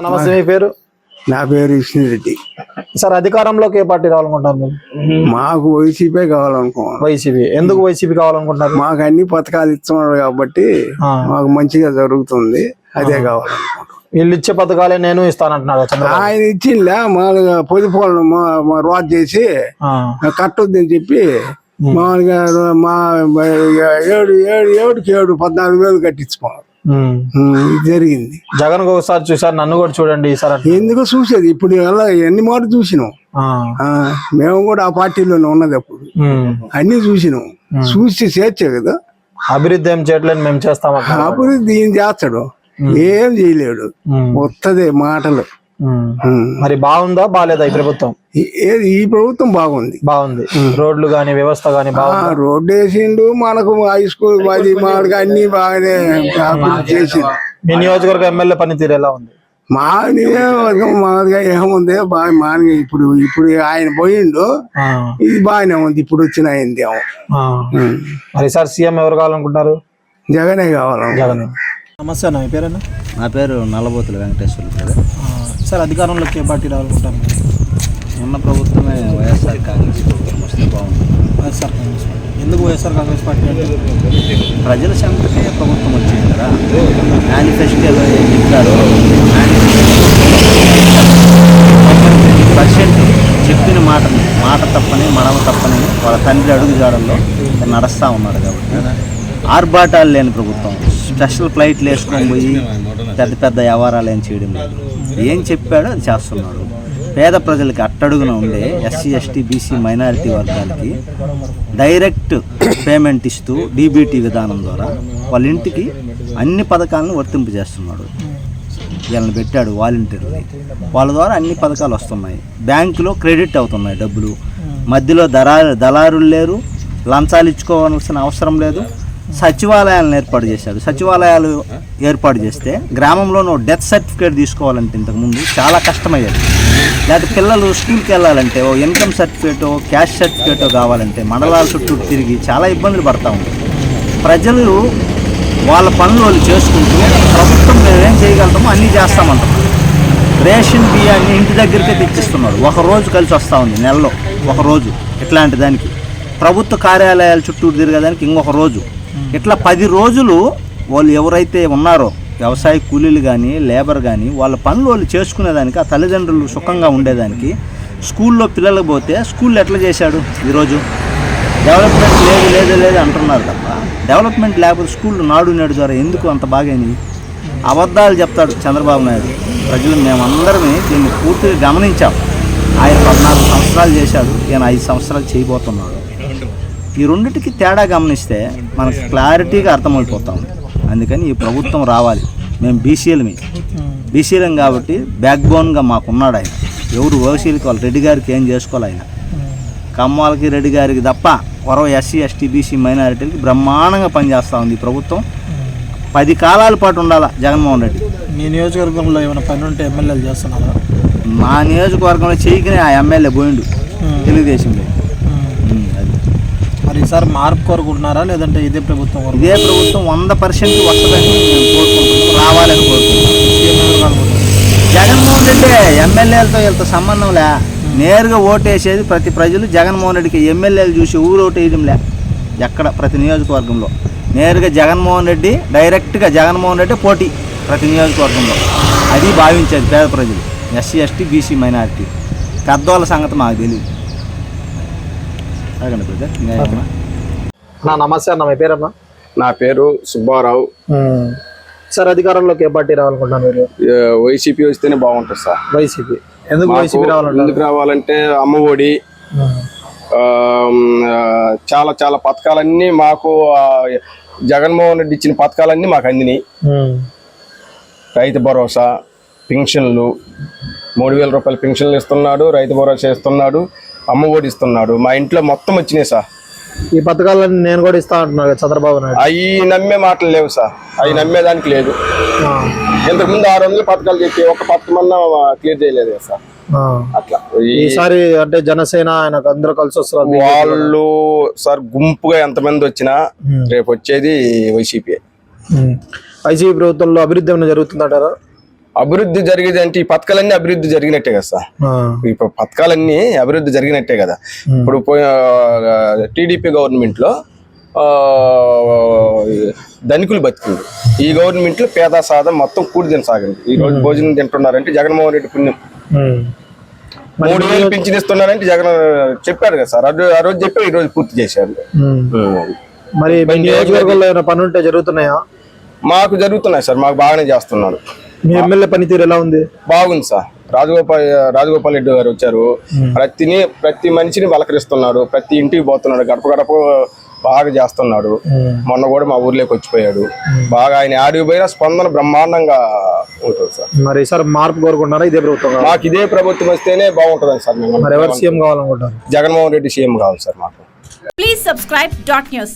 నమస్తే, మీ పేరు? నా పేరు విష్ణురెడ్డి. సార్, అధికారంలోకి ఏ పార్టీ రావాలనుకుంటారు మీరు? మాకు వైసీపీ కావాలనుకున్నాం. వైసీపీ. ఎందుకు వైసీపీ కావాలనుకుంటున్నారు? మాకు అన్ని పథకాలు ఇస్తున్నారు కాబట్టి మాకు మంచిగా జరుగుతుంది, అదే కావాలనుకుంటాం. వీళ్ళు ఇచ్చే పథకాలే నేను ఇస్తానంటున్నారు చంద్రబాబు. ఆయన ఇచ్చిందా మామూలుగా పొదుపులను రోజు చేసి కట్టొద్దని చెప్పి మామూలుగా మా 7 14,000 కట్టించుకున్నారు. జరిగింది. జగన్ ఒకసారి చూసారు, నన్ను కూడా చూడండి ఈసారి. ఎందుకు చూసేది? ఇప్పుడు ఎన్ని మాటలు చూసినాం. మేము కూడా ఆ పార్టీలోనే ఉన్నది అప్పుడు, అన్ని చూసినాం. చూసి చేర్చే కదా. అభివృద్ధి ఏం చేయట్లేదు, మేము చేస్తామంట. అభివృద్ధి ఏం చేస్తాడు? ఏం చేయలేడు, వస్తుంది మాటలు. మరి బాగుందా బాగాలేదా ఈ ప్రభుత్వం? ఈ ప్రభుత్వం బాగుంది. రోడ్లు గాని వ్యవస్థ గాని రోడ్డు వేసిండు, మనకు హై స్కూల్ మాది మామూలుగా అన్ని బాగానే చేసిండు. మీ నియోజకవర్గ ఎమ్మెల్యే పనితీరు ఎలా ఉంది? మా నియోజకవర్గం మామూలుగా ఏముంది, బాగా మామూలుగా ఇప్పుడు ఆయన పోయిండు, ఇది బాగానే ఉంది. ఇప్పుడు వచ్చిన అయింది. మరి సార్ సీఎం ఎవరు కావాలనుకుంటారు? జగనే కావాలి. జగన్. నమస్తే అన్న, మీ పేరేనా? నా పేరు నల్లబోతుల వెంకటేశ్వర. సార్, అధికారంలోకి ఏ పార్టీ రావాలనుకుంటారు? ఉన్న ప్రభుత్వమే వైఎస్ఆర్ కాంగ్రెస్ ప్రభుత్వం వస్తే బాగుంటుంది. వైఎస్ఆర్ కాంగ్రెస్ పార్టీ. ఎందుకు వైఎస్ఆర్ కాంగ్రెస్ పార్టీ అంటే? ప్రజల సంతకే ప్రభుత్వం వచ్చింది కదా. మేనిఫెస్టోలో ఏం చెప్తారో పర్సెంట్ చెప్పిన మాట తప్పని మడమ తప్పని వాళ్ళ తండ్రి అడుగుజాడల్లో నడుస్తూ ఉన్నాడు. కాబట్టి ఆర్భాటాలు లేని ప్రభుత్వం, స్పెషల్ ఫ్లైట్లు వేసుకొని పోయి పెద్ద పెద్ద వ్యవహారాలు ఏం చేయడం లేదు. ఏం చెప్పాడో అది చేస్తున్నాడు. పేద ప్రజలకి అట్టడుగున ఉండే ఎస్సీ ఎస్టీ బీసీ మైనారిటీ వర్గాలకి డైరెక్ట్ పేమెంట్ ఇస్తూ డీబీటీ విధానం ద్వారా వాళ్ళ ఇంటికి అన్ని పథకాలను వర్తింపజేస్తున్నాడు. వీళ్ళని పెట్టాడు వాలంటీర్లు, వాళ్ళ ద్వారా అన్ని పథకాలు వస్తున్నాయి. బ్యాంకులో క్రెడిట్ అవుతున్నాయి డబ్బులు. మధ్యలో దళారులు లేరు, లంచాలు ఇచ్చుకోవాల్సిన అవసరం లేదు. సచివాలయాలను ఏర్పాటు చేశాడు. సచివాలయాలు ఏర్పాటు చేస్తే గ్రామంలో డెత్ సర్టిఫికేట్ తీసుకోవాలంటే ఇంతకుముందు చాలా కష్టమయ్యేది. లేకపోతే పిల్లలు స్కూల్కి వెళ్ళాలంటే ఓ ఇన్కమ్ సర్టిఫికేటో క్యాష్ సర్టిఫికేటో కావాలంటే మండలాల చుట్టూ తిరిగి చాలా ఇబ్బందులు పడతా ఉంటారు. ప్రజలు వాళ్ళ పనులు వాళ్ళు చేసుకుంటూ ప్రభుత్వం మేమేం చేయగలుగుతామో అన్నీ చేస్తామంటారు. రేషన్ బియ్యాన్ని ఇంటి దగ్గరికే తెచ్చిస్తున్నారు. ఒకరోజు కలిసి వస్తూ ఉంది, నెలలో ఒకరోజు. ఇట్లాంటి దానికి ప్రభుత్వ కార్యాలయాల చుట్టూ తిరగడానికి ఇంకొక రోజు. ఇట్లా 10 రోజులు వాళ్ళు ఎవరైతే ఉన్నారో వ్యవసాయ కూలీలు కానీ లేబర్ కానీ వాళ్ళ పనులు వాళ్ళు చేసుకునేదానికి, ఆ తల్లిదండ్రులు సుఖంగా ఉండేదానికి స్కూల్లో పిల్లలకు పోతే స్కూల్లో ఎట్లా చేశాడు? ఈరోజు డెవలప్మెంట్ లేదు అంటున్నారు తప్ప డెవలప్మెంట్ లేకపోతే స్కూళ్ళు నాడు నేడు ద్వారా ఎందుకు అంత బాగైనవి? అబద్ధాలు చెప్తాడు చంద్రబాబు నాయుడు. ప్రజలు మేమందరమే దీన్ని పూర్తిగా గమనించాం. ఆయన 14 సంవత్సరాలు చేశాడు, ఈయన 5 సంవత్సరాలు చేయబోతున్నాడు. ఈ రెండింటికి తేడా గమనిస్తే మనకు క్లారిటీగా అర్థమైపోతాం. అందుకని ఈ ప్రభుత్వం రావాలి. మేము బీసీలం కాబట్టి బ్యాక్ బోన్గా మాకున్నాడు ఆయన. ఎవరు ఓసీలకి వాళ్ళ రెడ్డి గారికి ఏం చేసుకోవాలి ఆయన. కమ్మాలకి రెడ్డి గారికి తప్ప వరవ ఎస్సీ ఎస్టీ బీసీ మైనారిటీలకి బ్రహ్మాండంగా పనిచేస్తూ ఉంది ఈ ప్రభుత్వం. 10 కాలాల పాటు ఉండాలా జగన్మోహన్ రెడ్డి. మీ నియోజకవర్గంలో ఏమైనా పని ఉంటే ఎమ్మెల్యేలు చేస్తున్నారా? మా నియోజకవర్గంలో చేయకనే ఆ ఎమ్మెల్యే పోయిండు తెలుగుదేశంలో. మరి ఈసారి మార్పు కోరుకుంటున్నారా లేదంటే ఇదే ప్రభుత్వం? ఇదే ప్రభుత్వం 100% వస్తుందని మేము కోరుకుంటున్నాం, రావాలని కోరుకుంటున్నాం. జగన్మోహన్ రెడ్డి ఎమ్మెల్యేలతో వీళ్ళతో సంబంధం లే. నేరుగా ఓటేసేది ప్రతి ప్రజలు జగన్మోహన్ రెడ్డికి. ఎమ్మెల్యేలు చూసి ఊరు ఓటు వేయడంలే. ఎక్కడ ప్రతి నియోజకవర్గంలో నేరుగా జగన్మోహన్ రెడ్డి, డైరెక్ట్గా జగన్మోహన్ రెడ్డి పోటీ ప్రతి నియోజకవర్గంలో. అది భావించేది పేద ప్రజలు, ఎస్సీ ఎస్టీ బీసీ మైనారిటీ. పెద్దవాళ్ళ సంగతి మాకు తెలియదు. నమస్తే అన్న, మీ పేరన్నా? నా పేరు సుబ్బారావు. సార్, అధికారంలోకి ఏ పార్టీ రావాలనుకుంటున్నారు మీరు? వైసీపీ వస్తేనే బాగుంటుంది సార్. వైసీపీ. ఎందుకు వైసీపీ ఎందుకు రావాలంటే అమ్మఒడి, చాలా చాలా పథకాలన్నీ మాకు జగన్మోహన్ రెడ్డి ఇచ్చిన పథకాలన్నీ మాకు అందినాయి. రైతు భరోసా, పెన్షన్లు 3,000 రూపాయల పెన్షన్లు ఇస్తున్నాడు, రైతు భరోసా ఇస్తున్నాడు, అమ్మఒడి ఇస్తున్నాడు. మా ఇంట్లో మొత్తం వచ్చినాయి సార్. ఈ పథకాలన్నీ నేను కూడా ఇస్తా అంటున్నాడు చంద్రబాబు నాయుడు. అవి నమ్మే మాటలు లేవు సార్, అవి నమ్మేదానికి లేదు. ఇంతకుముందు 600 పథకాలు చెప్పి ఒక పథకమన్నా క్లియర్ చేయలేదు కదా సార్. అట్లా ఈసారి అంటే జనసేన ఆయనకు అందరూ కలిసి వస్తారు. వాళ్ళు సార్ గుంపుగా ఎంతమంది వచ్చినా రేపు వచ్చేది వైసీపీ. వైసీపీ ప్రభుత్వంలో అభివృద్ధి ఏమైనా జరుగుతుందంటారా? అభివృద్ధి జరిగేది అంటే ఈ పథకాలన్నీ అభివృద్ధి జరిగినట్టే కదా సార్. ఇప్పుడు పథకాలన్నీ అభివృద్ధి జరిగినట్టే కదా. ఇప్పుడు టీడీపీ గవర్నమెంట్ లో ధనికులు బతికింది, ఈ గవర్నమెంట్ లో పేద సాధం మొత్తం కూడి తిని సాగింది. ఈ రోజు భోజనం తింటున్నారంటే జగన్మోహన్ రెడ్డి పుణ్యం. 3,000 పింఛన్ ఇస్తున్నారంటే జగన్ చెప్పారు కదా సార్, ఆ రోజు చెప్పి ఈ రోజు పూర్తి చేశారు. మరి నియోజకవర్గంలో ఏమైనా పనులు జరుగుతున్నాయా? మాకు జరుగుతున్నాయి సార్, మాకు బాగానే చేస్తున్నారు. మీ ఎమ్మెల్యే పనితీరు ఎలా ఉంది? బాగుంది సార్. రాజగోపాల్ రెడ్డి గారు వచ్చారు, ప్రతి మనిషిని పలకరిస్తున్నాడు, ప్రతి ఇంటికి పోతున్నాడు, గడప గడప బాగా చేస్తున్నాడు. మొన్న కూడా మా ఊర్లోకి వచ్చిపోయాడు. బాగా ఆయన ఆడికి పోయినా స్పందన బ్రహ్మాండంగా ఉంటుంది సార్. మరి ఈసారి మార్పు కోరుకుంటున్నారా? ఇదే ప్రభుత్వం? మాకు ఇదే ప్రభుత్వం వస్తేనే బాగుంటుంది సార్. మరి ఎవరు సీఎం కావాలనుకుంటారు? జగన్మోహన్ రెడ్డి సీఎం కావాలి సార్ మాకు. Please subscribe .news.